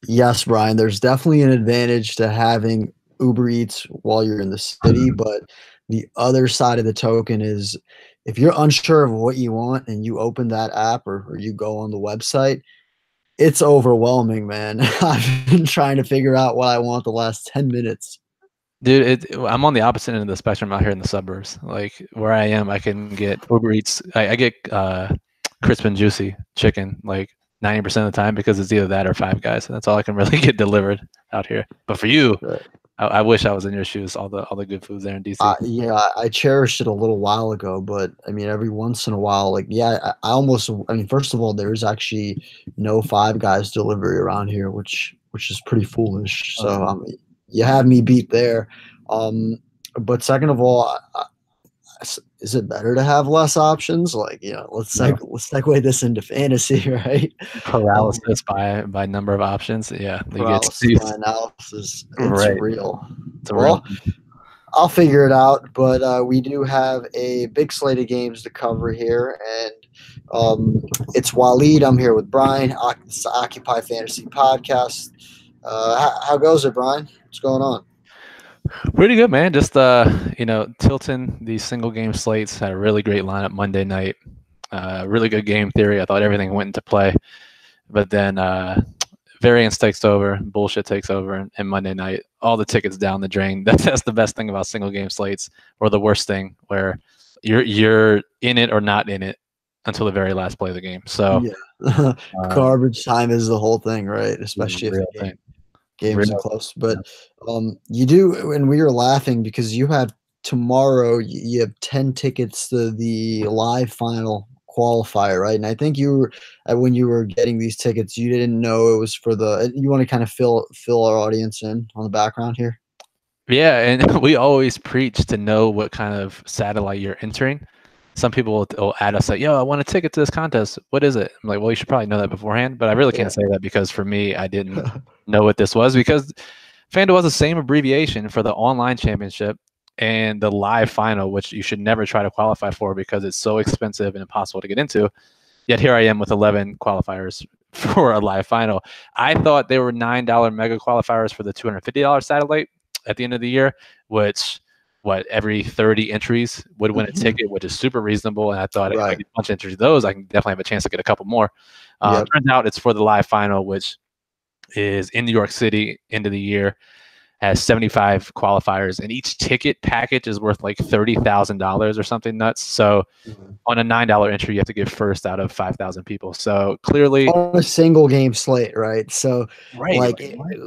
Yes, Brian, there's definitely an advantage to having Uber Eats while you're in the city, but the other side of the token is if you're unsure of what you want and you open that app or you go on the website, it's overwhelming, man. I've been trying to figure out what I want the last 10 minutes. Dude, I'm on the opposite end of the spectrum out here in the suburbs. Like where I am, I can get Uber Eats. I get crisp and juicy chicken like 90% of the time because it's either that or Five Guys. That's all I can really get delivered out here. But for you, Right. I wish I was in your shoes. All the good foods there in DC. Yeah, I cherished it a little while ago, but I mean, every once in a while, like, yeah, I almost, I mean, first of all, there's actually no Five Guys delivery around here, which is pretty foolish. So, you have me beat there. Um, but second of all, is it better to have less options? Like, let's segue this into fantasy, right? Um, Paralysis by number of options. Yeah, you get paralysis by analysis, it's right. real. It's a real. Well, I'll figure it out, but we do have a big slate of games to cover here, and it's Walid. I'm here with Brian. It's the Occupy Fantasy Podcast. How goes it, Brian? What's going on? Pretty good, man. Just tilting these single game slates. Had a really great lineup Monday night. Really good game theory. I thought everything went into play, but then variance takes over, bullshit takes over, and Monday night all the tickets down the drain. That's the best thing about single game slates, or the worst thing where you're in it or not in it until the very last play of the game. So yeah, garbage time is the whole thing, right? Especially if the game isn't close. But you do, and we were laughing because you have tomorrow. You have 10 tickets to the live final qualifier, right? And I think you were when you were getting these tickets, you didn't know it was for the. You want to kind of fill our audience in on the background here. Yeah, and we always preach to know what kind of satellite you're entering. Some people will add us like, "Yo, I want a ticket to this contest. What is it?" I'm like, "Well, you should probably know that beforehand." But I really can't say that because for me, I didn't know what this was because FanDuel has the same abbreviation for the online championship and the live final, which you should never try to qualify for because it's so expensive and impossible to get into. Yet here I am with 11 qualifiers for a live final. I thought they were $9 mega qualifiers for the $250 satellite at the end of the year, which every 30 entries would win a ticket, which is super reasonable. And I thought if I get a bunch of entries of those, I can definitely have a chance to get a couple more. Turns out it's for the live final, which is in New York City, end of the year, has 75 qualifiers, and each ticket package is worth like $30,000 or something nuts. So on a $9 entry, you have to get first out of 5,000 people. So clearly on a single game slate, right? So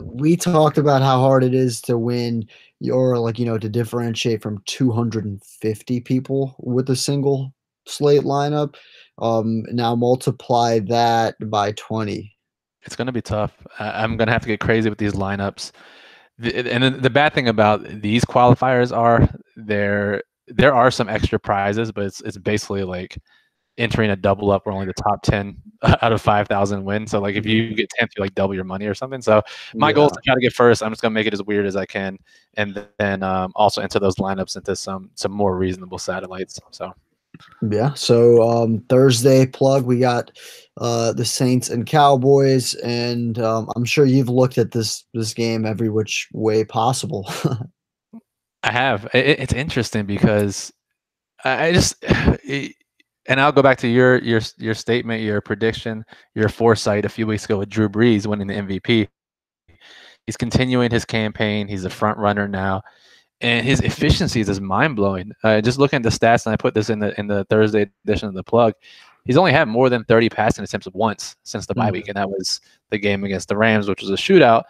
we talked about how hard it is to win your to differentiate from 250 people with a single slate lineup. Now multiply that by 20. It's going to be tough. I'm going to have to get crazy with these lineups. And the bad thing about these qualifiers are there are some extra prizes, but it's basically like entering a double up where only the top 10 out of 5,000 win. So like if you get 10th, you like double your money or something. So my goal is to try to get first. I'm just gonna make it as weird as I can, and then also enter those lineups into some more reasonable satellites. So yeah. So Thursday plug, we got the Saints and Cowboys, and I'm sure you've looked at this game every which way possible. I have. It's interesting because I just and I'll go back to your statement, your prediction, your foresight a few weeks ago with Drew Brees winning the MVP. He's continuing his campaign. He's a front runner now, and his efficiency is mind blowing. Just looking at the stats, and I put this in the Thursday edition of the plug. He's only had more than 30 passing attempts once since the bye week, and that was the game against the Rams, which was a shootout.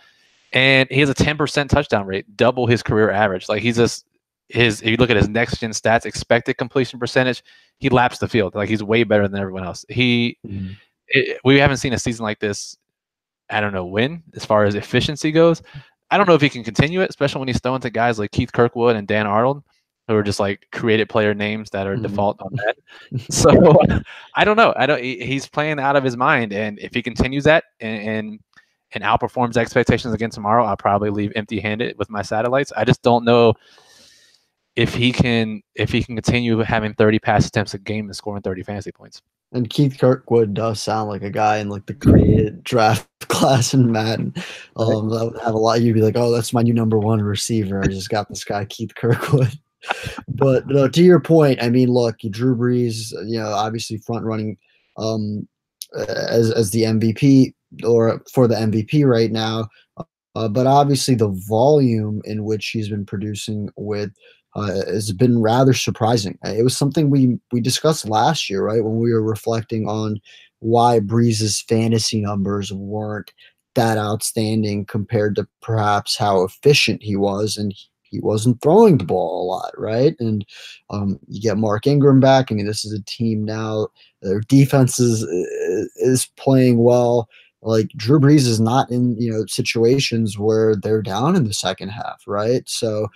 And he has a 10% touchdown rate, double his career average. Like he's just if you look at his next gen stats, expected completion percentage, he laps the field. Like he's way better than everyone else. We haven't seen a season like this. I don't know when, as far as efficiency goes. I don't know if he can continue it, especially when he's throwing to guys like Keith Kirkwood and Dan Arnold, who are just like created player names that are default on that. So I don't know. He's playing out of his mind, and if he continues that and outperforms expectations again tomorrow, I'll probably leave empty-handed with my satellites. I just don't know if he can continue having 30 pass attempts a game and scoring 30 fantasy points. And Keith Kirkwood does sound like a guy in like the created draft class in Madden. Right. That would have a lot. You'd be like, oh, that's my new number one receiver. I just got this guy, Keith Kirkwood. But no, to your point, I mean, look, Drew Brees, obviously front running as the MVP or for the MVP right now. But obviously, the volume in which he's been producing with has been rather surprising. It was something we discussed last year, right, when we were reflecting on why Breeze's fantasy numbers weren't that outstanding compared to perhaps how efficient he was, and he wasn't throwing the ball a lot, right? And you get Mark Ingram back. I mean, this is a team now. Their defense is playing well. Like Drew Brees is not in situations where they're down in the second half, right? So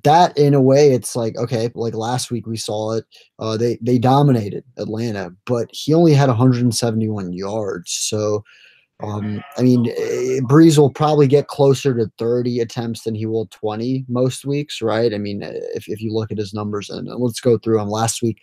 that in a way, it's like, okay, like last week we saw it. They dominated Atlanta, but he only had 171 yards. So I mean, Breeze will probably get closer to 30 attempts than he will 20 most weeks, right? I mean, if you look at his numbers, and let's go through them. Last week,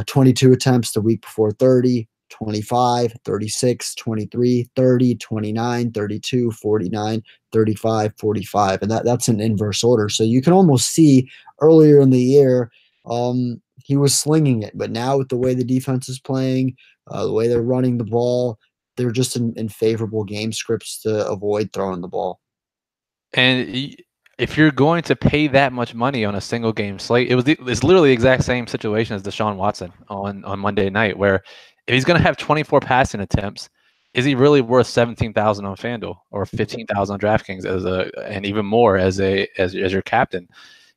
22 attempts, the week before 30, 25, 36, 23, 30, 29, 32, 49, 35, 45. And that's an inverse order. So you can almost see earlier in the year, he was slinging it. But now with the way the defense is playing, the way they're running the ball, they're just in favorable game scripts to avoid throwing the ball. And if you're going to pay that much money on a single game slate, it's literally the exact same situation as Deshaun Watson on Monday night, where if he's going to have 24 passing attempts, is he really worth 17,000 on FanDuel or 15,000 on DraftKings and even more as your captain?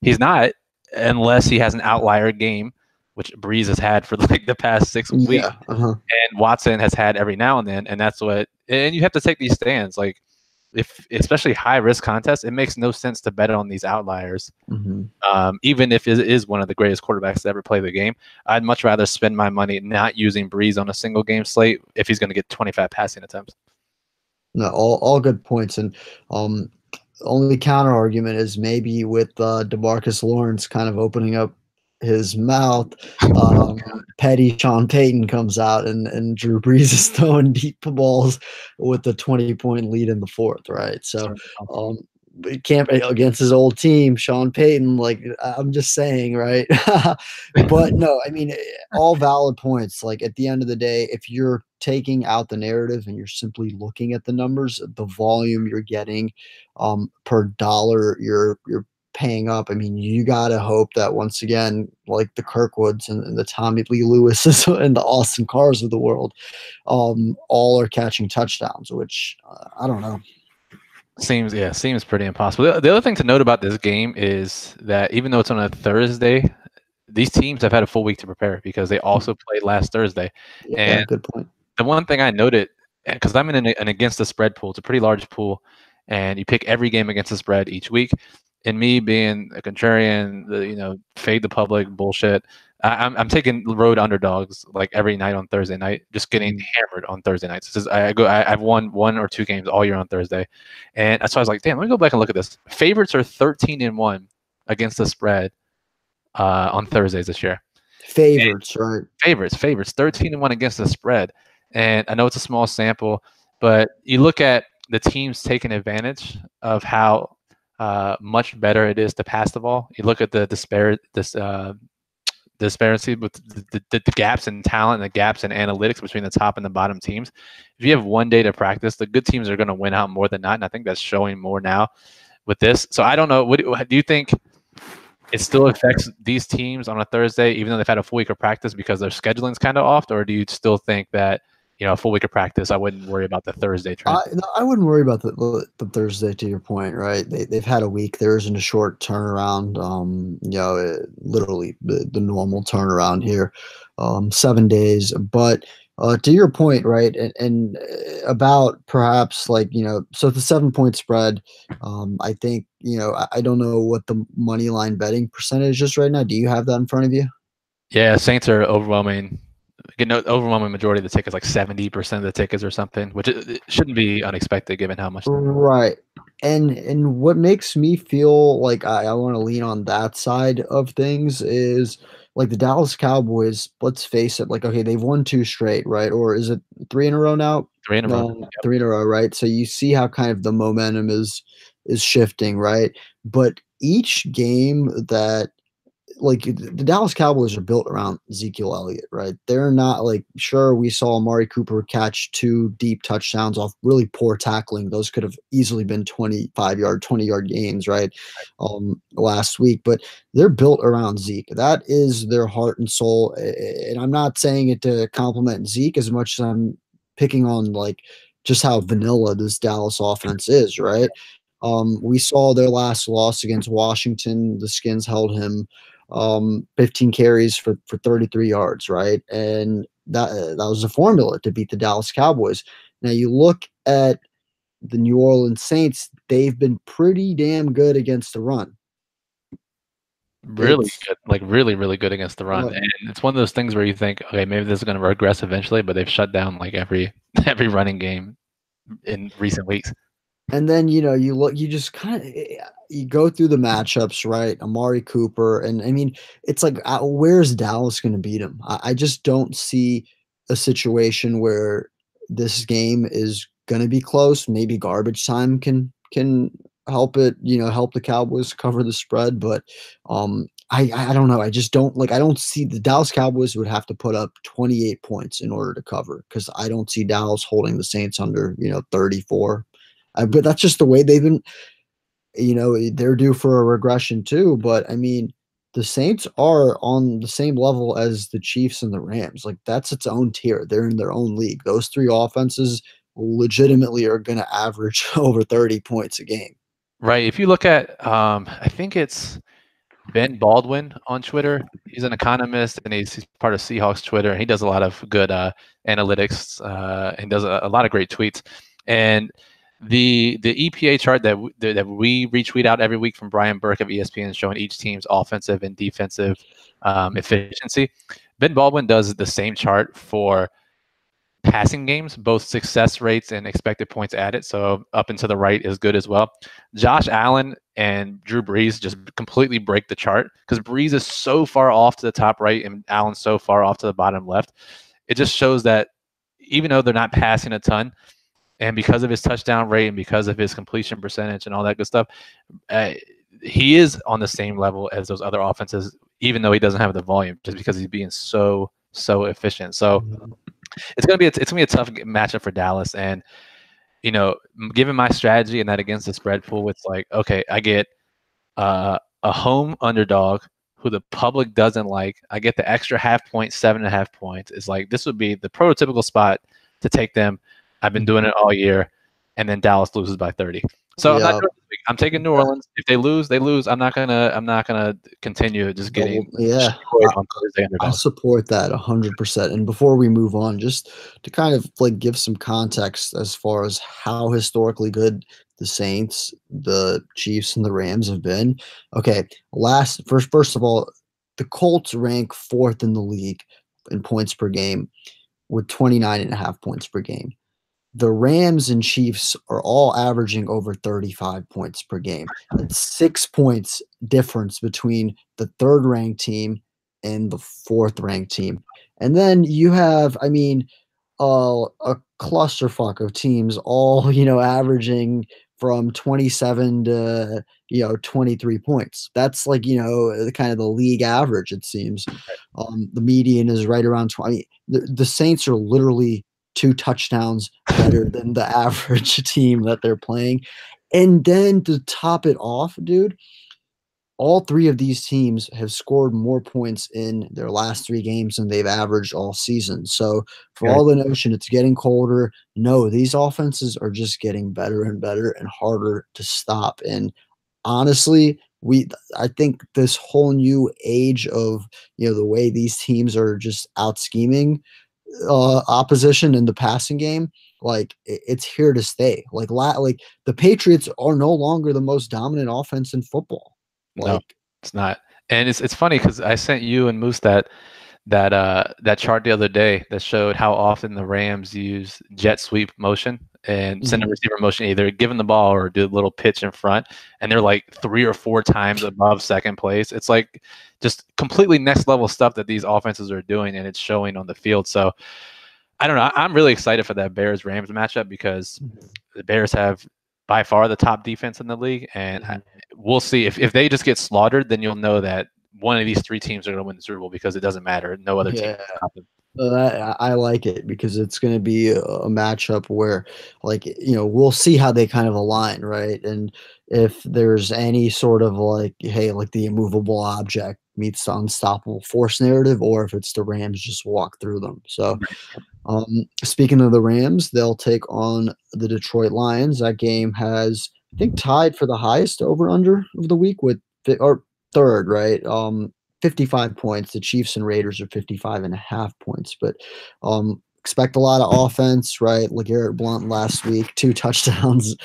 He's not, unless he has an outlier game, which Breeze has had for like the past 6 weeks, and Watson has had every now and then, and you have to take these stands like. If especially high risk contests, it makes no sense to bet on these outliers. Even if it is one of the greatest quarterbacks to ever play the game, I'd much rather spend my money not using Breeze on a single game slate if he's going to get 25 passing attempts. No, all good points. And only counter argument is maybe with DeMarcus Lawrence kind of opening up his mouth, petty Sean Payton comes out and Drew Brees is throwing deep balls with the 20-point lead in the fourth, right? So it can't against his old team, Sean Payton, like I'm just saying, right? But no, I mean, all valid points. Like at the end of the day, if you're taking out the narrative and you're simply looking at the numbers, the volume you're getting per dollar you're paying up. I mean, you got to hope that once again, like the Kirkwoods and the Tommy Lee Lewises and the Austin Carrs of the world, all are catching touchdowns, which I don't know. Seems pretty impossible. The other thing to note about this game is that even though it's on a Thursday, these teams have had a full week to prepare because they also played last Thursday. Yeah, and good point. The one thing I noted, because I'm in an against the spread pool, it's a pretty large pool, and you pick every game against the spread each week. And me being a contrarian, fade the public bullshit, I'm taking road underdogs like every night on Thursday night, just getting hammered on Thursday nights. I've won 1 or 2 games all year on Thursday, and so I was like, damn, let me go back and look at this. Favorites are 13-1 against the spread on Thursdays this year. Favorites, right? Favorites, 13-1 against the spread. And I know it's a small sample, but you look at the teams taking advantage of how much better it is to pass the ball. You look at the disparity with the gaps in talent and the gaps in analytics between the top and the bottom teams. If you have one day to practice, the good teams are going to win out more than not, and I think that's showing more now with this. So I don't know. What do you think? It still affects these teams on a Thursday, even though they've had a full week of practice because their scheduling's kind of off, or do you still think that a full week of practice, I wouldn't worry about the Thursday trend? I wouldn't worry about the Thursday, to your point, right? They've had a week. There isn't a short turnaround. Literally the normal turnaround here, 7 days. But to your point, right, and about perhaps so it's a 7-point spread. I think I don't know what the money line betting percentage is right now. Do you have that in front of you? Yeah, Saints are overwhelming. Overwhelming majority of the tickets, like 70% of the tickets or something, which it shouldn't be unexpected given how much. Right. And what makes me feel like I want to lean on that side of things is like the Dallas Cowboys, let's face it, like okay, they've won two straight, right? Or is it three in a row now? 3 in a row. No, three in a row, right? So you see how kind of the momentum is shifting, right? But each game that like the Dallas Cowboys are built around Ezekiel Elliott, right? They're not like sure we saw Amari Cooper catch two deep touchdowns off really poor tackling. Those could have easily been 25-yard, 20-yard gains, right? Last week, but they're built around Zeke. That is their heart and soul. And I'm not saying it to compliment Zeke as much as I'm picking on like just how vanilla this Dallas offense is, right? We saw their last loss against Washington. The Skins held him 15 carries for 33 yards, right? And that was the formula to beat the Dallas Cowboys. Now you look at the New Orleans Saints; they've been pretty damn good against the run. Really It's good, like really, really good against the run. uh, And it's one of those things where you think, okay, maybe this is going to regress eventually, but they've shut down like every every running game in recent weeks. And then, you look, you just kind of you go through the matchups, right? Amari Cooper, and I mean, it's like, where's Dallas going to beat him? I just don't see a situation where this game is going to be close. Maybe garbage time can help it, help the Cowboys cover the spread, but I don't know. I just don't like. I don't see the Dallas Cowboys would have to put up 28 points in order to cover because I don't see Dallas holding the Saints under 34. But that's just the way they've been. They're due for a regression too. But I mean, the Saints are on the same level as the Chiefs and the Rams. Like that's its own tier. They're in their own league. Those three offenses legitimately are going to average over 30 points a game. Right. If you look at, I think it's Ben Baldwin on Twitter. He's an economist and he's part of Seahawks Twitter. And he does a lot of good analytics and does a lot of great tweets. And the EPA chart that we retweet out every week from Brian Burke of ESPN showing each team's offensive and defensive efficiency. Ben Baldwin does the same chart for passing games, both success rates and expected points added. So up and to the right is good as well. Josh Allen and Drew Brees just completely break the chart because Brees is so far off to the top right and Allen's so far off to the bottom left. It just shows that even though they're not passing a ton, and because of his touchdown rate and because of his completion percentage and all that good stuff, he is on the same level as those other offenses, even though he doesn't have the volume, just because he's being so efficient. So it's gonna be a tough matchup for Dallas. And given my strategy and that against the spread pool, it's like, okay, I get a home underdog who the public doesn't like. I get the extra half point, 7.5 points. It's like this would be the prototypical spot to take them. I've been doing it all year, and then Dallas loses by 30. So I'm not doing this week. I'm taking New Orleans. If they lose, they lose. I'm not gonna continue just getting I, on Thursday I underdogs. support that 100%. And before we move on, just to kind of like give some context as far as how historically good the Saints, the Chiefs, and the Rams have been. Okay, first of all, the Colts rank fourth in the league in points per game with 29.5 points per game. The Rams and Chiefs are all averaging over 35 points per game. That's 6 points difference between the third ranked team and the fourth ranked team. And then you have, I mean, a clusterfuck of teams all, averaging from 27 to, 23 points. That's like, the kind of the league average, it seems. The median is right around 20. The Saints are literally two touchdowns better than the average team that they're playing. And then to top it off, dude, all three of these teams have scored more points in their last three games than they've averaged all season. So for Yeah. all the notion it's getting colder, no, these offenses are just getting better and better and harder to stop. And honestly, I think this whole new age of the way these teams are just out scheming opposition in the passing game, like it's here to stay. Like the Patriots are no longer the most dominant offense in football. No, Like, it's not. And it's funny because I sent you and Moose that chart the other day that showed how often the Rams use jet sweep motion and send a receiver motion, either give them the ball or do a little pitch in front, and they're like 3 or 4 times above second place. It's like just completely next level stuff that these offenses are doing, and it's showing on the field. So I don't know. I'm really excited for that Bears-Rams matchup because the Bears have by far the top defense in the league, and we'll see if they just get slaughtered, then you'll know that one of these 3 teams are going to win the Super Bowl because it doesn't matter. No other team can stop them. I like it because it's going to be a matchup where, like, we'll see how they kind of align, right? And if there's any sort of like, hey, like the immovable object meets the unstoppable force narrative, or if it's the Rams just walk through them. So, speaking of the Rams, they'll take on the Detroit Lions. That game has, I think, tied for the highest over/under of the week with, or third, right? 55 points. The Chiefs and Raiders are 55.5 points, but expect a lot of offense, right? LeGarrette Blount last week, 2 touchdowns.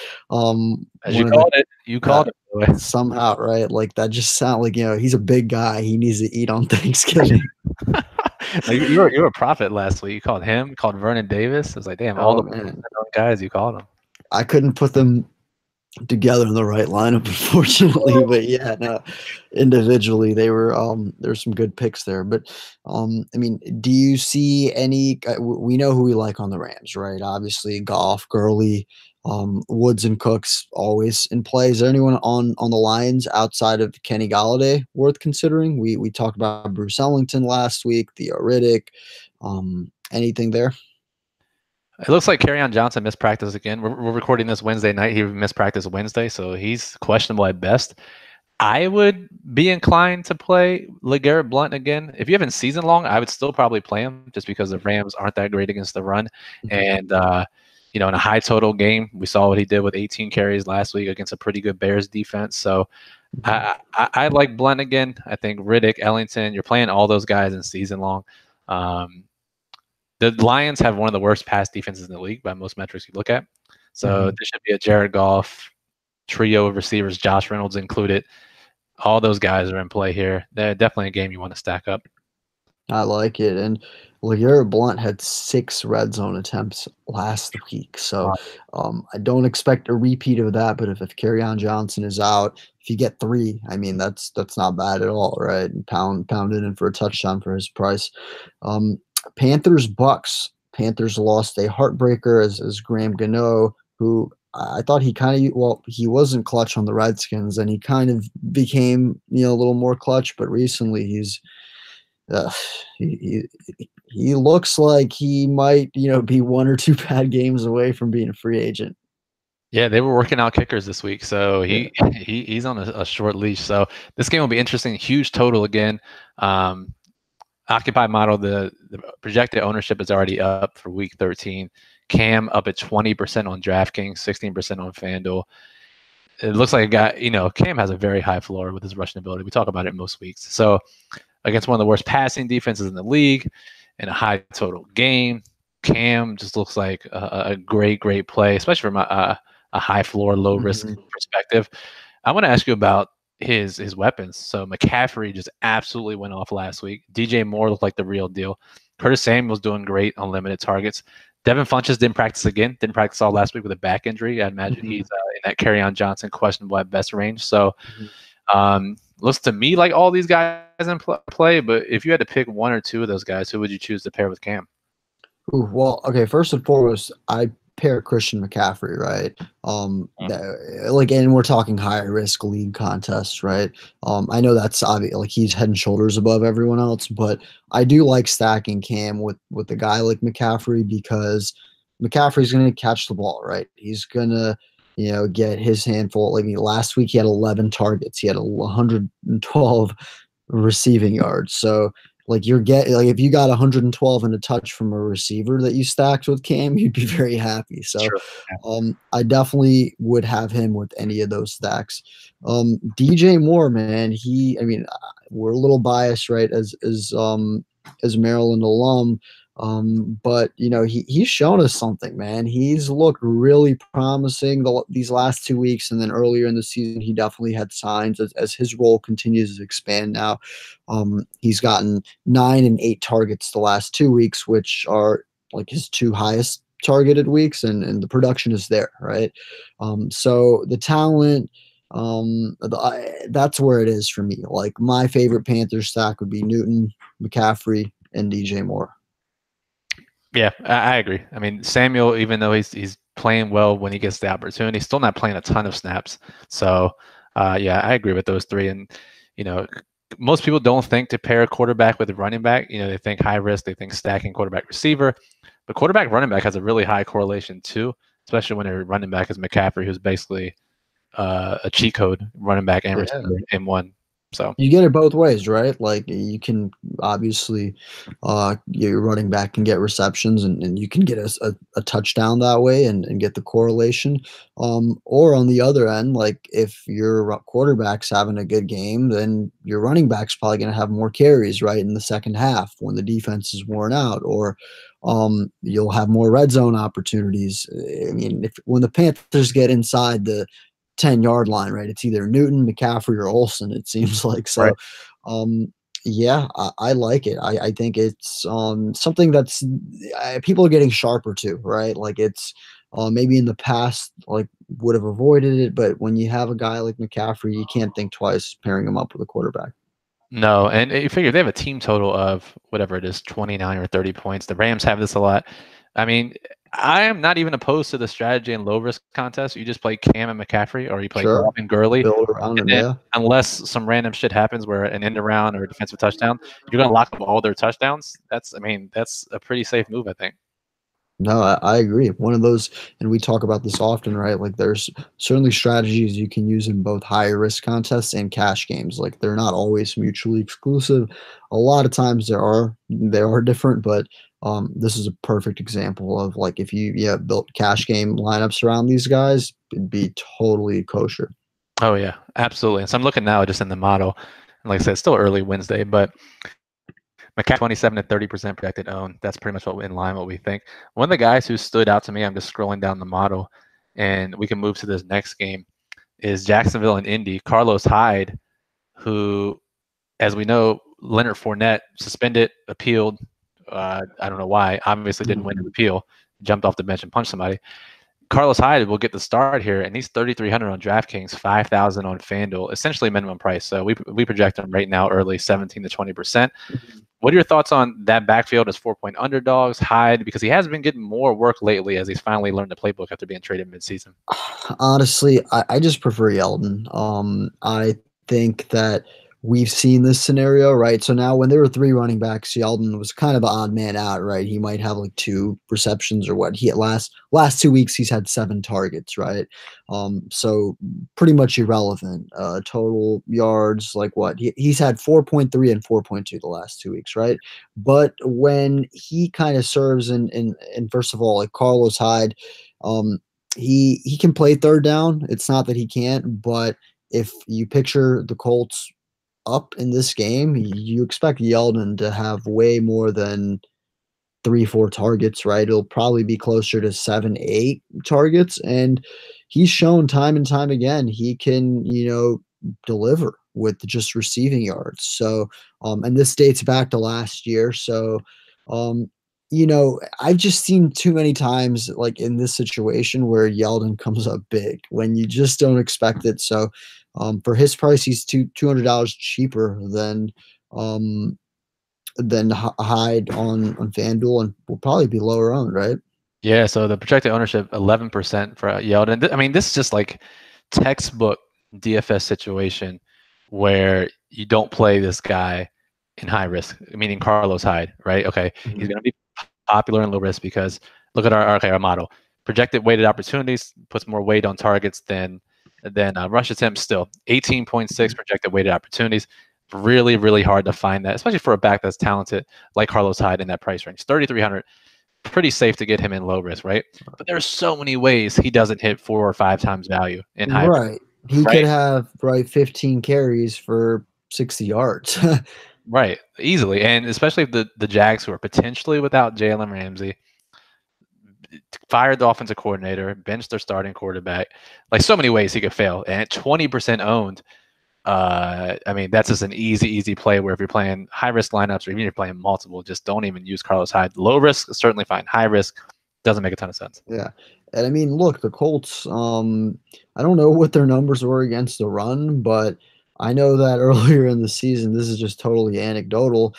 As you called it. You called it. Somehow, right? Like that just sound like, he's a big guy. He needs to eat on Thanksgiving. You were a prophet last week. You called him, called Vernon Davis. I was like, damn, all the guys you called him. I couldn't put them together in the right lineup, unfortunately. But yeah, no, individually they were there's some good picks there. But I mean, do you see any we know who we like on the Rams, right? Obviously Goff, Gurley, Woods and Cooks always in play. Is there anyone on the Lions outside of Kenny Golladay worth considering? We talked about Bruce Ellington last week, Theo Riddick. Anything there? It looks like Kerryon Johnson missed practice again. We're recording this Wednesday night. He missed practice Wednesday, so he's questionable at best. I would be inclined to play LeGarrette Blount again. If you haven't season long, I would still probably play him just because the Rams aren't that great against the run. And, in a high total game, we saw what he did with 18 carries last week against a pretty good Bears defense. So I like Blount again. I think Riddick, Ellington, you're playing all those guys in season long. The Lions have one of the worst pass defenses in the league by most metrics you look at. So this should be a Jared Goff trio of receivers, Josh Reynolds included. All those guys are in play here. They're definitely a game you want to stack up. I like it. And LeGarrette Blount had 6 red zone attempts last week. So I don't expect a repeat of that. But if Kerryon Johnson is out, if you get 3, I mean, that's not bad at all, right? And pound it in for a touchdown for his price. Panthers Bucks. Panthers lost a heartbreaker as Graham Gano, who I thought he wasn't clutch on the Redskins, and he kind of became a little more clutch. But recently he looks like he might be 1 or 2 bad games away from being a free agent. Yeah, they were working out kickers this week, so he's on a short leash. So this game will be interesting. Huge total again. Occupy model, the projected ownership is already up for week 13. Cam up at 20% on DraftKings, 16% on FanDuel. It looks like a guy, Cam has a very high floor with his rushing ability. We talk about it most weeks. So against one of the worst passing defenses in the league in a high total game, Cam just looks like a great play, especially from a high floor, low risk perspective. I want to ask you about his weapons. So McCaffrey just absolutely went off last week. DJ Moore looked like the real deal. Curtis Samuel's doing great on limited targets. Devin Funchess didn't practice again. Didn't practice all last week with a back injury. I imagine he's in that Kerryon Johnson questionable at best range. So looks to me like all these guys in play. But if you had to pick 1 or 2 of those guys, who would you choose to pair with Cam? Ooh, well, okay. First and foremost, I pair Christian McCaffrey, right? And we're talking higher risk league contests, right? I know that's obvious, like he's head and shoulders above everyone else, but I do like stacking Cam with a guy like McCaffrey because McCaffrey's going to catch the ball, right? He's going to get his handful. Like last week, he had 11 targets. He had 112 receiving yards. So if you got 112 and a touch from a receiver that you stacked with Cam, you'd be very happy. So I definitely would have him with any of those stacks. DJ Moore, man, we're a little biased, right? As Maryland alum. But he's shown us something, man. He's looked really promising these last 2 weeks, and then earlier in the season, he definitely had signs as his role continues to expand. Now, he's gotten 9 and 8 targets the last 2 weeks, which are like his 2 highest targeted weeks, and the production is there, right? So the talent, that's where it is for me. Like my favorite Panthers stack would be Newton, McCaffrey, and DJ Moore. Yeah, I agree. I mean, Samuel, even though he's playing well when he gets the opportunity, he's still not playing a ton of snaps. So, yeah, I agree with those three. And most people don't think to pair a quarterback with a running back. They think high risk, they think stacking quarterback receiver, but quarterback running back has a really high correlation too, especially when your running back is McCaffrey, who's basically a cheat code running back and receiver in one. So you get it both ways, right? Like you can obviously, your running back can get receptions and you can get a touchdown that way and get the correlation. Or on the other end, like if your quarterback's having a good game, then your running back's probably going to have more carries, right, in the second half when the defense is worn out, or you'll have more red zone opportunities. I mean, when the Panthers get inside the 10-yard line, right? It's either Newton, McCaffrey, or Olsen, it seems like. So, right. Yeah, I like it. I think it's something that's people are getting sharper too, right? Like it's maybe in the past, like would have avoided it, but when you have a guy like McCaffrey, you can't think twice pairing him up with a quarterback. No, and you figure they have a team total of whatever it is, 29 or 30 points. The Rams have this a lot. I mean, I am not even opposed to the strategy in low risk contests. You just play Cam and McCaffrey, or you play Goff and Gurley. Build around him, yeah. Unless some random shit happens where an end around or a defensive touchdown, you're gonna lock up all their touchdowns. That's a pretty safe move, I think. No, I agree. One of those, and we talk about this often, right? Like there's certainly strategies you can use in both higher risk contests and cash games. Like they're not always mutually exclusive. A lot of times they are different, but this is a perfect example of like if you built cash game lineups around these guys, it'd be totally kosher. Oh yeah, absolutely. And so I'm looking now just in the model, and like I said, it's still early Wednesday, but McCaffrey 27 to 30% projected owned. That's pretty much what in line what we think. One of the guys who stood out to me, I'm just scrolling down the model, and we can move to this next game, is Jacksonville and Indy. Carlos Hyde, who, as we know, Leonard Fournette suspended, appealed. I don't know why. Obviously didn't win an appeal. Jumped off the bench and punched somebody. Carlos Hyde will get the start here, and he's 3,300 on DraftKings, 5,000 on FanDuel, essentially minimum price. So we project him right now early 17 to 20%. What are your thoughts on that backfield as 4-point underdogs? Hyde, because he has been getting more work lately as he's finally learned the playbook after being traded midseason. Honestly, I just prefer Yeldon. I think that we've seen this scenario, right? So now when there were three running backs, Yeldon was kind of the odd man out, right? He might have like 2 receptions or what. He at last 2 weeks he's had 7 targets, right? So pretty much irrelevant. Total yards, like what? He's had 4.3 and 4.2 the last 2 weeks, right? But when he kind of serves in first of all, like Carlos Hyde, he can play third down. It's not that he can't, but if you picture the Colts up in this game, you expect Yeldon to have way more than 3-4 targets, right? It'll probably be closer to 7-8 targets, and he's shown time and time again he can, deliver with just receiving yards. So, and this dates back to last year. So, I've just seen too many times, like in this situation, where Yeldon comes up big when you just don't expect it. So, for his price, he's $200 cheaper than Hyde on FanDuel, and will probably be lower owned, right? Yeah. So the projected ownership 11% for Yeldon. I mean, this is just like textbook DFS situation where you don't play this guy in high risk, meaning Carlos Hyde, right? Okay, he's going to be popular in low risk because look at our model. Projected weighted opportunities puts more weight on targets than rush attempts. Still 18.6 projected weighted opportunities. Really, really hard to find that, especially for a back that's talented like Carlos Hyde in that price range. 3,300, pretty safe to get him in low risk, right? But there's so many ways he doesn't hit 4 or 5 times value in high risk. Right. He could have 15 carries for 60 yards. Right, easily, and especially if the Jags, who are potentially without Jalen Ramsey, fired the offensive coordinator, benched their starting quarterback, like so many ways he could fail. And at 20% owned, I mean, that's just an easy play where if you're playing high risk lineups or even if you're playing multiple, just don't even use Carlos Hyde. Low risk, certainly fine. High risk, doesn't make a ton of sense. Yeah. And I mean, look, the Colts, I don't know what their numbers were against the run, but I know that earlier in the season, this is just totally anecdotal.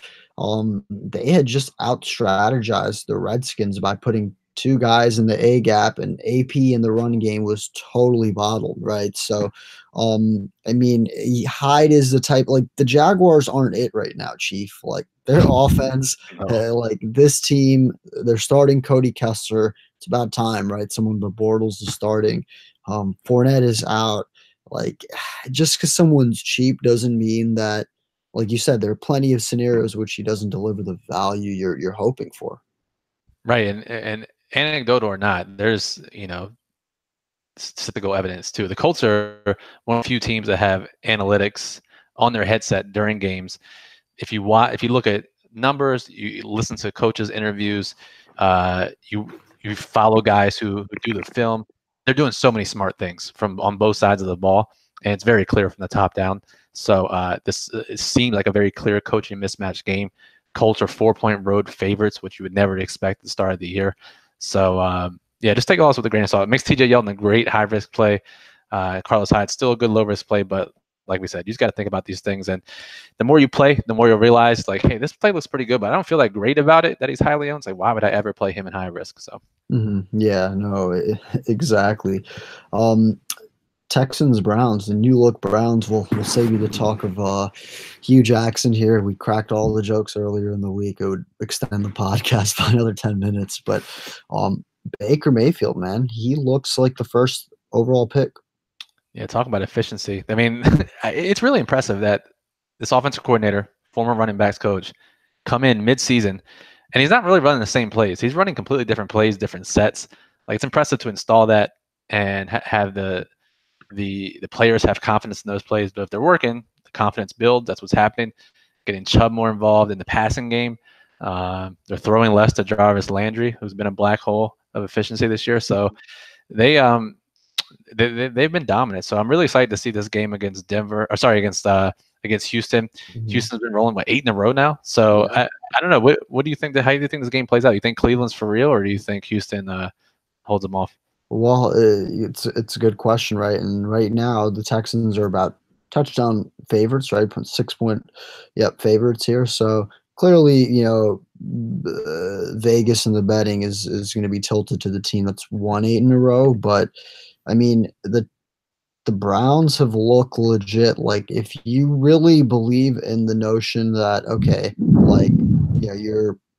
They had just out strategized the Redskins by putting two guys in the A gap, and AP in the run game was totally bottled, right? So, I mean, Hyde is the type, like, the Jaguars aren't it right now, Chief. Like, their offense, No. like, this team, they're starting Cody Kessler. It's about time, right? Someone but Bortles is starting. Fournette is out. Like, just because someone's cheap doesn't mean that, like you said, there are plenty of scenarios which he doesn't deliver the value you're hoping for. Right, and anecdotal or not, there's statistical evidence too. The Colts are one of the few teams that have analytics on their headset during games. If you look at numbers, you listen to coaches' interviews, you follow guys who do the film. They're doing so many smart things from on both sides of the ball, and it's very clear from the top down. So this it seemed like a very clear coaching mismatch game. Colts are 4-point road favorites, which you would never expect at the start of the year. So yeah, just take all this with a grain of salt. It makes TJ Yeldon a great high risk play. Carlos Hyde still a good low risk play, but like we said, you just got to think about these things. And the more you play, the more you'll realize, like, hey, this play looks pretty good, but I don't feel like great about it that he's highly owned. It's like, why would I ever play him in high risk? So Yeah, no, exactly. Um, Texans Browns, the new look Browns will save you the talk of Hugh Jackson here. We cracked all the jokes earlier in the week. It would extend the podcast by another 10 minutes. But Baker Mayfield, man, he looks like the first overall pick. yeah, talk about efficiency. I mean, it's really impressive that this offensive coordinator, former running backs coach, come in mid-season, and he's not really running the same plays. He's running completely different plays, different sets. Like, it's impressive to install that and have the players have confidence in those plays. But if they're working, the confidence builds. That's what's happening. Getting Chubb more involved in the passing game. They're throwing less to Jarvis Landry, who's been a black hole of efficiency this year. So they've been dominant. So I'm really excited to see this game against against Houston. Mhm. Houston's been rolling 8 in a row now. So Yeah. I don't know. What do you think? How do you think this game plays out? You think Cleveland's for real, or do you think Houston holds them off? Well, it's a good question, right? And right now, the Texans are about touchdown favorites, right? 6 point, yep, favorites here. So clearly, Vegas and the betting is going to be tilted to the team that's won 8 in a row. But I mean, the Browns have looked legit. Like, if you really believe in the notion that, okay, like,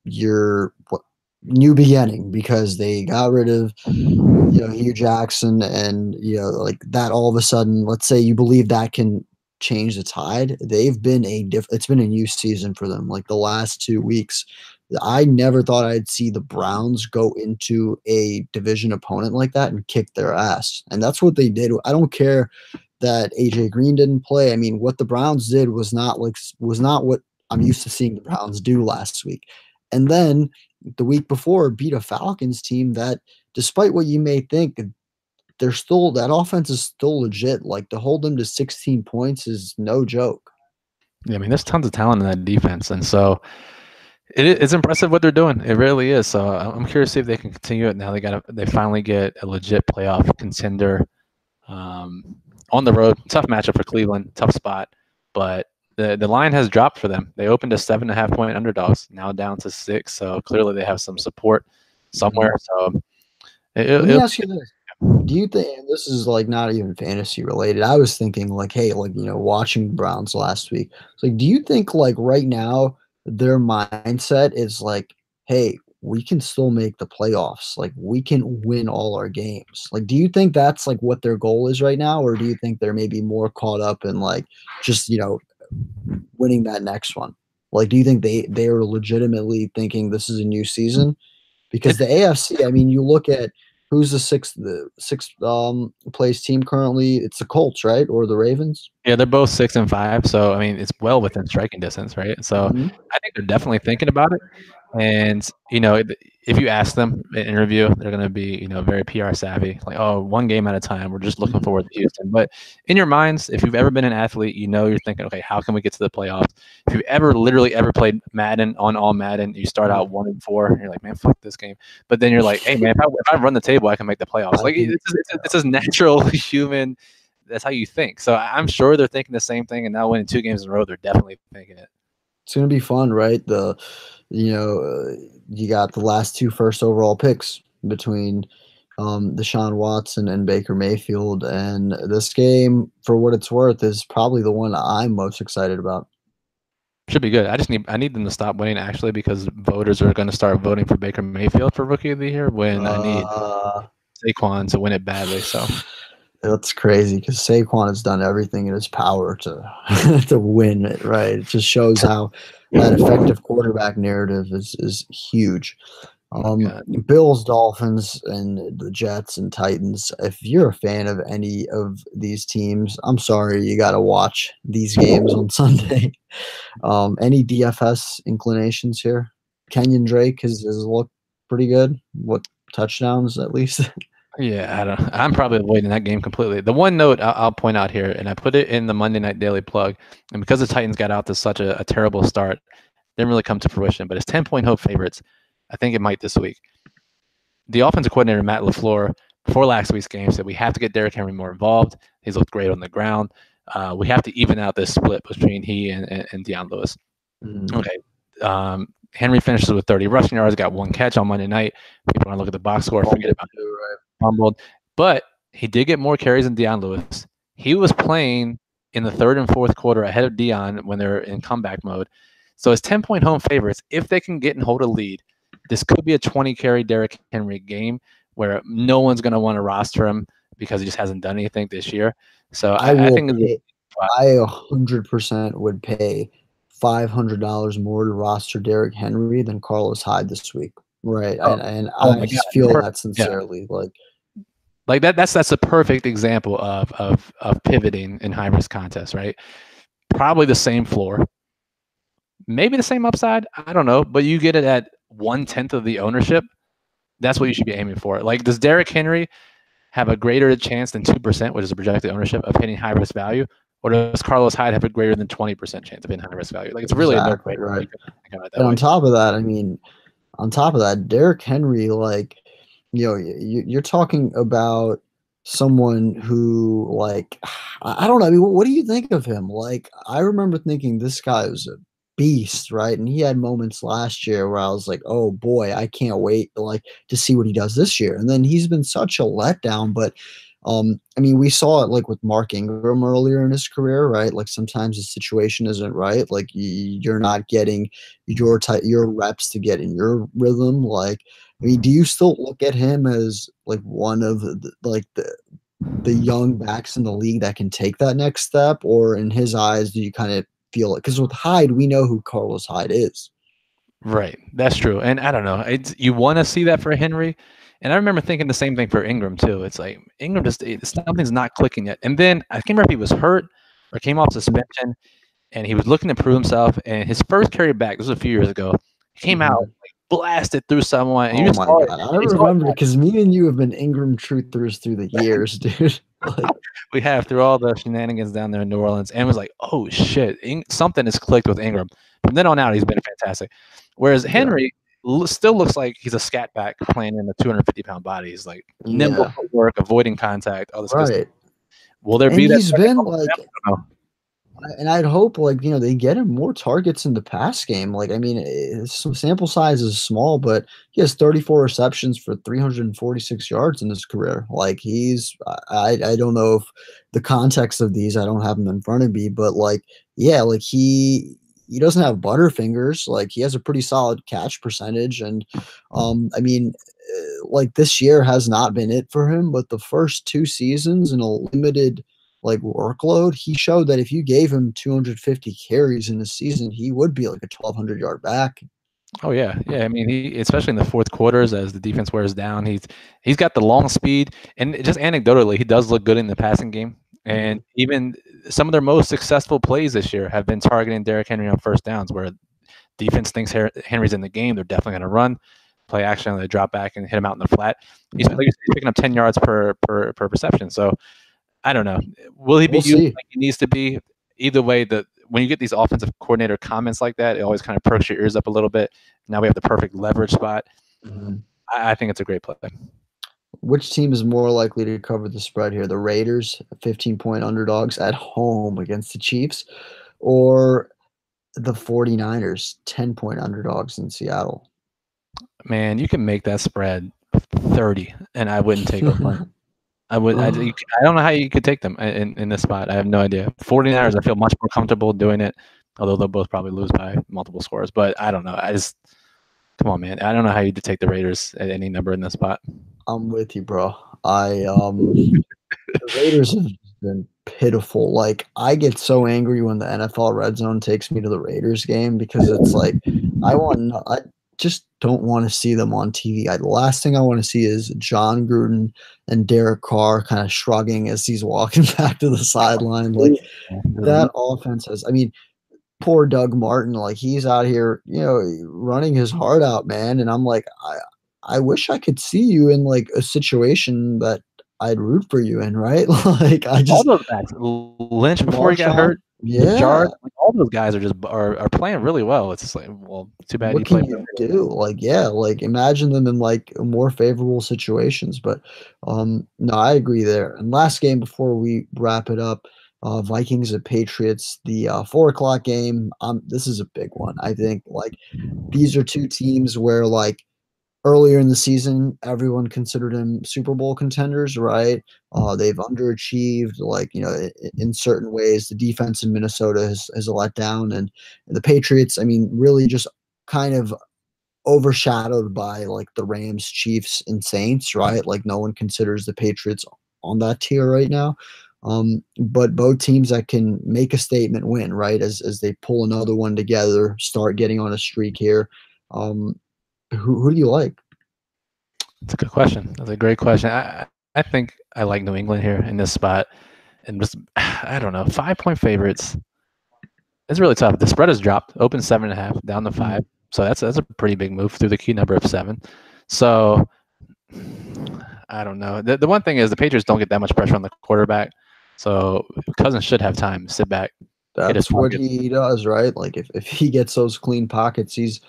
you're what, new beginning, because they got rid of Hugh Jackson, and like that, all of a sudden, let's say you believe that can change the tide. They've been it's been a new season for them. Like, the last 2 weeks, I never thought I'd see the Browns go into a division opponent like that and kick their ass. And that's what they did. I don't care that AJ Green didn't play. I mean, what the Browns did was not what I'm used to seeing the Browns do last week. And then the week before, beat a Falcons team that, despite what you may think, that offense is still legit. Like, to hold them to 16 points is no joke. Yeah, I mean, there's tons of talent in that defense, and so it's impressive what they're doing. It really is. So I'm curious to see if they can continue it now. They finally get a legit playoff contender on the road. Tough matchup for Cleveland, tough spot, but the line has dropped for them. They opened as 7.5-point underdogs, now down to 6. So clearly they have some support somewhere. So Let me ask you this. Do you think, and this is like not even fantasy related, I was thinking, like, hey, like, watching Browns last week, it's like, do you think, like, right now their mindset is like, hey, we can still make the playoffs, like, we can win all our games? Like, do you think that's like what their goal is right now, or do you think they're maybe more caught up in, like, just winning that next one? Like, do you think they are legitimately thinking this is a new season? Because the AFC, I mean, you look at who's the sixth place team currently. It's the Colts, right, or the Ravens? Yeah, they're both 6 and 5. So I mean, it's well within striking distance, right? So Mhm. I think they're definitely thinking about it. And if you ask them in an interview, they're going to be very PR savvy, like, oh, one game at a time. We're just looking forward to Houston. But in your minds, if you've ever been an athlete, you're thinking, okay, how can we get to the playoffs? If you've literally ever played Madden on all Madden, you start out 1-4, and you're like, man, fuck this game. But then you're like, hey, man, if I run the table, I can make the playoffs. Like it's as natural human. That's how you think. So I'm sure they're thinking the same thing. And now winning 2 games in a row, they're definitely thinking it. It's gonna be fun, right? You got the last 2 first overall picks between Deshaun Watson and Baker Mayfield, and this game, for what it's worth, is probably the one I'm most excited about. Should be good. I need them to stop winning, actually, because voters are going to start voting for Baker Mayfield for Rookie of the Year when I need Saquon to win it badly. So that's crazy because Saquon has done everything in his power to to win it, right? It just shows how that effective quarterback narrative is huge. Bills, Dolphins, and the Jets and Titans. If you're a fan of any of these teams, I'm sorry, you got to watch these games on Sunday. Any DFS inclinations here? Kenyon Drake has looked pretty good. What touchdowns at least? Yeah, I'm probably avoiding that game completely. The one note I'll point out here, and I put it in the Monday Night Daily Plug, and because the Titans got out to such a terrible start, didn't really come to fruition, but it's 10-point home favorites. I think it might this week. The offensive coordinator, Matt LaFleur, before last week's game said we have to get Derrick Henry more involved. He's looked great on the ground. We have to even out this split between he and Deion Lewis. Okay. Henry finishes with 30 rushing yards, got 1 catch on Monday night. People want to look at the box score, forget about it. Right? Fumbled. But he did get more carries than Deion Lewis. He was playing in the 3rd and 4th quarter ahead of Deion when they're in comeback mode. So as 10-point home favorites, if they can get and hold a lead, this could be a 20-carry Derrick Henry game where no one's going to want to roster him because he just hasn't done anything this year. So I think I 100% would pay $500 more to roster Derrick Henry than Carlos Hyde this week, right? And I just feel that sincerely, like that's a perfect example of pivoting in high risk contests, right? Probably the same floor, maybe the same upside. I don't know, but you get it at 1/10 of the ownership. That's what you should be aiming for. Like, does Derrick Henry have a greater chance than 2%, which is the projected ownership, of hitting high risk value? Or does Carlos Hyde have a greater than 20% chance of hitting high risk value? Like, it's really exactly, right. And on top of that, Derrick Henry, like, you're talking about someone who, like, I don't know. I mean, what do you think of him? Like, I remember thinking this guy was a beast, right? And he had moments last year where I was like, oh boy, I can't wait to see what he does this year. And then he's been such a letdown, but I mean, we saw it like with Mark Ingram earlier in his career, right? Like sometimes the situation isn't right. Like you're not getting your reps to get in your rhythm. Like, I mean, do you still look at him as like one of the young backs in the league that can take that next step, or in his eyes, do you kind of feel it? Because with Hyde, we know who Carlos Hyde is. Right, that's true. And I don't know, you want to see that for Henry. And I remember thinking the same thing for Ingram too. It's like Ingram something's not clicking yet. And then I can't remember if he was hurt or came off suspension, and he was looking to prove himself. And his first carry back, this was a few years ago, he came out like blasted through someone. And oh my god, I remember because me and you have been Ingram truthers through the years, dude. We have, through all the shenanigans down there in New Orleans, and was like, oh shit, something has clicked with Ingram. From then on out, he's been fantastic. Whereas Henry still looks like he's a scat back playing in a 250-pound body. He's like nimble footwork, avoiding contact, all this. Right. Will there be that? He's been like, and I'd hope they get him more targets in the pass game. Like, I mean, some sample size is small, but he has 34 receptions for 346 yards in his career. Like I don't know if the context of these, I don't have them in front of me, but he doesn't have butterfingers. Like, he has a pretty solid catch percentage. And, I mean, this year has not been it for him, but the first 2 seasons in a limited, workload, he showed that if you gave him 250 carries in a season, he would be like a 1,200 yard back. Oh yeah. I mean, he, especially in the fourth quarters as the defense wears down, he's got the long speed, and just anecdotally, he does look good in the passing game. And even some of their most successful plays this year have been targeting Derrick Henry on first downs, where defense thinks Henry's in the game, they're definitely going to run, play action, and they drop back and hit him out in the flat. He's picking up 10 yards per reception. So I don't know. Will he be used like he needs to be? Either way, when you get these offensive coordinator comments like that, it always kind of perks your ears up a little bit. Now we have the perfect leverage spot. I think it's a great play. Which team is more likely to cover the spread here? The Raiders, 15-point underdogs at home against the Chiefs, or the 49ers, 10-point underdogs in Seattle? Man, you can make that spread 30, and I wouldn't take them. I don't know how you could take them in this spot. I have no idea. 49ers, I feel much more comfortable doing it, although they'll both probably lose by multiple scores. But I don't know. Come on, man. I don't know how you could take the Raiders at any number in this spot. I'm with you, bro. The Raiders have been pitiful. Like, I get so angry when the NFL Red Zone takes me to the Raiders game because it's like I just don't want to see them on TV. The last thing I want to see is John Gruden and Derek Carr kind of shrugging as he's walking back to the sideline. Like, that offense has, I mean, poor Doug Martin, like, he's out here, running his heart out, man. And I'm like, I wish I could see you in like a situation that I'd root for you in, right? Like, all those guys, Lynch before he got hurt, Jard, all those guys are playing really well. It's just like, well, too bad. What can you do? Like, imagine them in like more favorable situations. But no, I agree there. And last game before we wrap it up, Vikings at Patriots, the 4:00 game. This is a big one. I think like these are two teams where like earlier in the season, everyone considered them Super Bowl contenders, right? They've underachieved, like, in certain ways. The defense in Minnesota has let down, and the Patriots, I mean, really just kind of overshadowed by like the Rams, Chiefs, and Saints, right? Like, no one considers the Patriots on that tier right now. But both teams that can make a statement win, right? As they pull another one together, start getting on a streak here. Who do you like? That's a good question. That's a great question. I think I like New England here in this spot. And just, I don't know, 5-point favorites. It's really tough. The spread has dropped. Open 7.5, down to 5. So that's a pretty big move through the key number of 7. So I don't know. The one thing is the Patriots don't get that much pressure on the quarterback. So Cousins should have time to sit back. That's what he does, right? Like if he gets those clean pockets, he's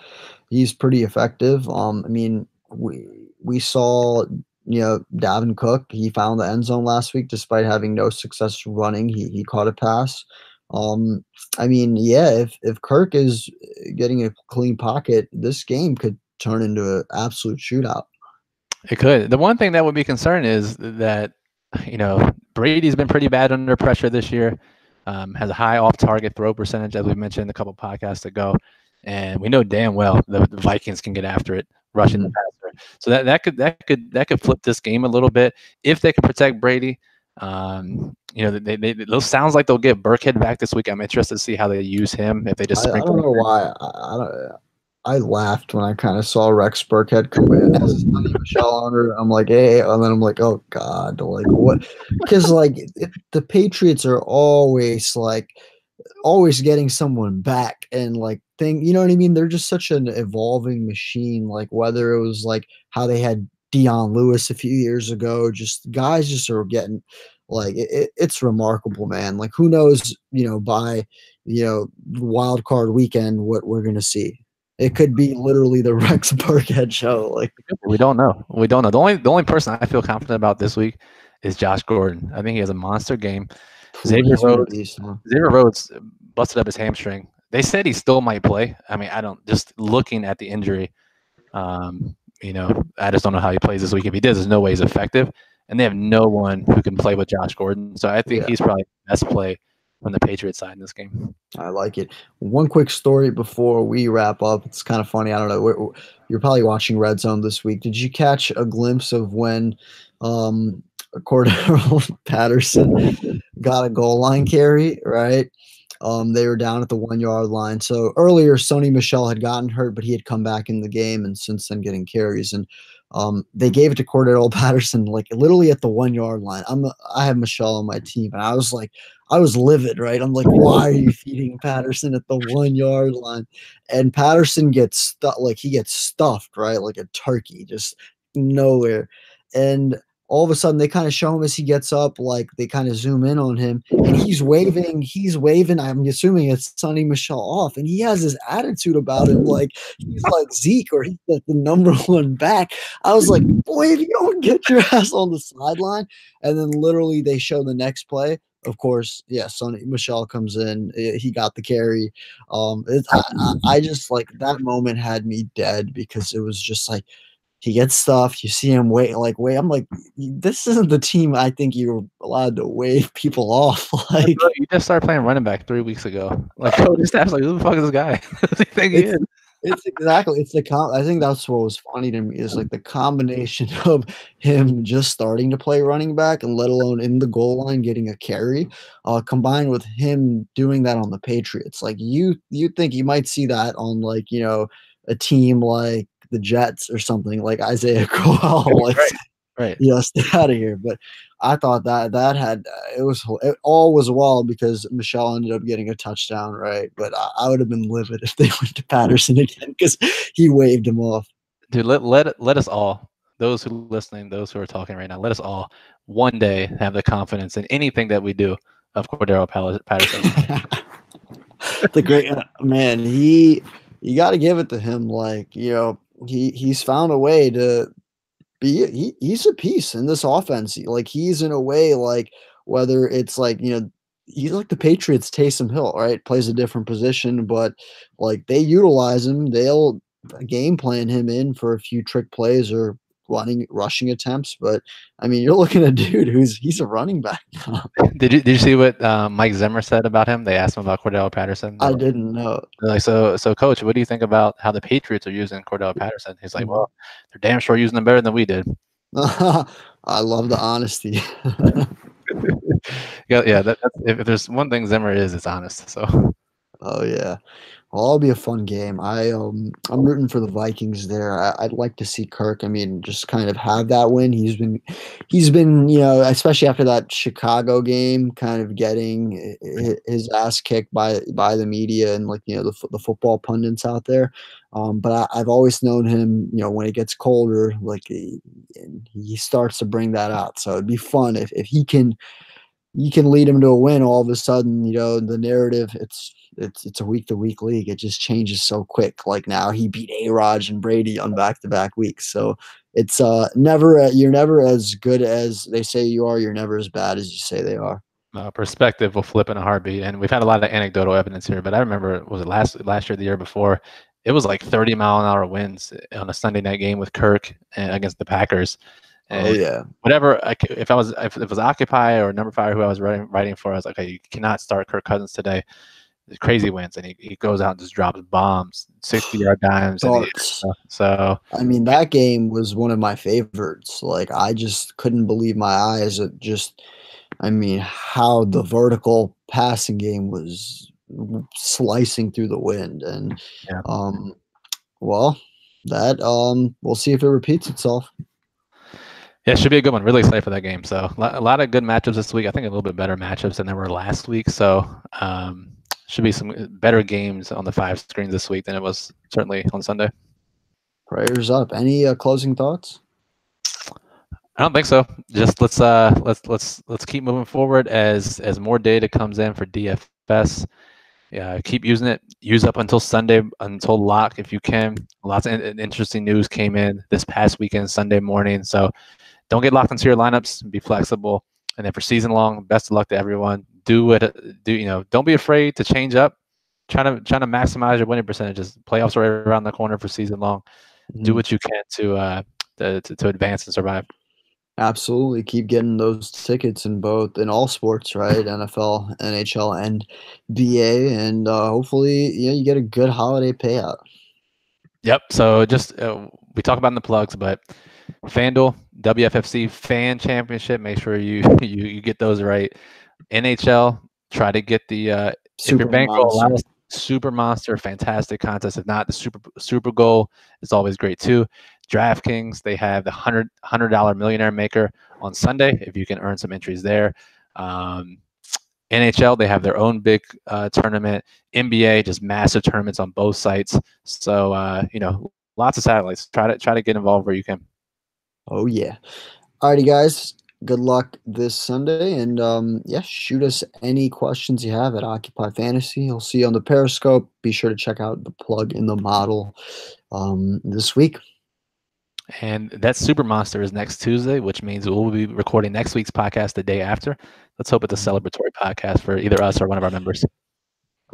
pretty effective. I mean, we saw, Dalvin Cook, he found the end zone last week despite having no success running. He caught a pass. I mean, yeah, if Kirk is getting a clean pocket, this game could turn into an absolute shootout. It could. The one thing that would be concerned is that, Brady's been pretty bad under pressure this year. Has a high off-target throw percentage, as we mentioned a couple podcasts ago, and we know damn well the Vikings can get after it, rushing the passer. So that could flip this game a little bit if they can protect Brady. It sounds like they'll get Burkhead back this week. I'm interested to see how they use him. If they just I don't know why. I laughed when I kind of saw Rex Burkhead come in as Sonny Michel owner. I'm like, hey, and then I'm like, oh God, like what? Because like the Patriots are always getting someone back and like you know what I mean? They're just such an evolving machine. Like whether it was like how they had Deion Lewis a few years ago, just guys just are getting like it's remarkable, man. Like who knows, by wild card weekend what we're gonna see. It could be literally the Rex Burkhead show. Like we don't know. The only person I feel confident about this week is Josh Gordon. I think he has a monster game. Xavier Rhodes busted up his hamstring. They said he still might play. I mean, just looking at the injury, I just don't know how he plays this week. If he does, there's no way he's effective. And they have no one who can play with Josh Gordon. So I think he's probably the best play from the Patriots side in this game. I like it. One quick story before we wrap up. It's kind of funny. I don't know. You're probably watching Red Zone this week. Did you catch a glimpse of when Cordero Patterson got a goal line carry, right? They were down at the 1-yard line. So earlier, Sonny Michel had gotten hurt, but he had come back in the game and since then getting carries. And They gave it to Cordell Patterson like literally at the 1 yard line. I have Michelle on my team, and I was livid, right? I'm like, why are you feeding Patterson at the 1 yard line? And Patterson gets he gets stuffed, right? Like a turkey, just nowhere. And all of a sudden they kind of show him as he gets up, like they kind of zoom in on him, and he's waving. I'm assuming it's Sonny Michelle off, and he has this attitude about him, like he's like Zeke or he's like the number one back. I was like, boy, if you don't get your ass on the sideline. And then literally they show the next play. Of course, yeah, Sonny Michelle comes in. He got the carry. I just like that moment had me dead because it was just like he gets stuffed. You see him wait. I'm like, this isn't the team I think you're allowed to wave people off. Like you just started playing running back 3 weeks ago. Like, coach staff's like, who the fuck is this guy? Does he think he is? It's exactly. I think that's what was funny to me is like the combination of him just starting to play running back and let alone in the goal line getting a carry, combined with him doing that on the Patriots. Like you think you might see that on like a team like the Jets or something like Isaiah Crowell, like right. Stay out of here. But I thought that had it all was wild because Michelle ended up getting a touchdown, right? But I would have been livid if they went to Patterson again because he waved him off. Dude, let us all, those who are listening, those who are talking right now, let us all one day have the confidence in anything that we do of Cordero Patterson. The great man, you got to give it to him. Like he's found a way to he's a piece in this offense. Like he's in a way like whether it's like he's like the Patriots Taysom Hill, right? Plays a different position, but like they utilize him. They'll game plan him in for a few trick plays or rushing attempts. But I mean, you're looking at a dude he's a running back now. Did you see what Mike Zimmer said about him? They asked him about Cordell Patterson. I didn't know. They're like, so coach, what do you think about how the Patriots are using Cordell Patterson? He's like, well, they're damn sure using him better than we did. I love the honesty. Yeah. That's, if there's one thing Zimmer is, it's honest. So. Oh yeah. Well, it'll be a fun game. I'm rooting for the Vikings there. I'd like to see Kirk. I mean, just kind of have that win. He's been especially after that Chicago game, kind of getting his ass kicked by the media and like the football pundits out there. But I've always known him. When it gets colder, like he starts to bring that out. So it'd be fun if he can. You can lead him to a win. All of a sudden, the narrative. It's a week-to-week league. It just changes so quick. Like now he beat A-Rod and Brady on back-to-back weeks. So it's you're never as good as they say you are. You're never as bad as you say they are. Perspective will flip in a heartbeat. And we've had a lot of anecdotal evidence here, but I remember, was it last year, the year before, it was like 30-mile-an-hour winds on a Sunday night game with Kirk against the Packers. And oh yeah. Whatever. If it was Occupy or Number 5 who I was writing for, I was like, okay, you cannot start Kirk Cousins today. Crazy wins, and he goes out and just drops bombs, 60-yard dimes. So I mean, that game was one of my favorites. Like I just couldn't believe my eyes at how the vertical passing game was slicing through the wind. And we'll see if it repeats itself. Yeah, it should be a good one. Really excited for that game. So a lot of good matchups this week. I think a little bit better matchups than there were last week. So should be some better games on the 5 screens this week than it was certainly on Sunday. Prayers up. Any closing thoughts? I don't think so. Just let's keep moving forward as more data comes in for DFS. Yeah, keep using it. Use up until Sunday, until lock if you can. Lots of interesting news came in this past weekend, Sunday morning. So don't get locked into your lineups. Be flexible. And then for season long, best of luck to everyone. Don't be afraid to change up. Trying to maximize your winning percentages. Playoffs are right around the corner for season long. Mm-hmm. Do what you can to advance and survive. Absolutely. Keep getting those tickets in all sports, right? NFL, NHL, NBA, and hopefully you get a good holiday payout. Yep. So just we talk about in the plugs, but FanDuel WFFC Fan Championship. Make sure you get those right. NHL, try to get the Super if your bankroll allows Super Monster, fantastic contest. If not, the Super Goal is always great too. DraftKings, they have the $100 Millionaire Maker on Sunday, if you can earn some entries there. NHL, they have their own big tournament. NBA, just massive tournaments on both sites. So lots of satellites. Try to get involved where you can. Oh yeah. Alrighty, guys. Good luck this Sunday, and yeah, shoot us any questions you have at Occupy Fantasy. I'll see you on the Periscope. Be sure to check out the plug in the model this week. And that Super Monster is next Tuesday, which means we'll be recording next week's podcast the day after. Let's hope it's a celebratory podcast for either us or one of our members.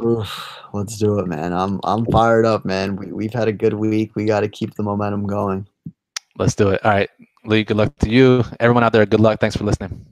Oof, let's do it, man. I'm fired up, man. We've had a good week. We got to keep the momentum going. Let's do it. All right, Lee, good luck to you. Everyone out there, good luck. Thanks for listening.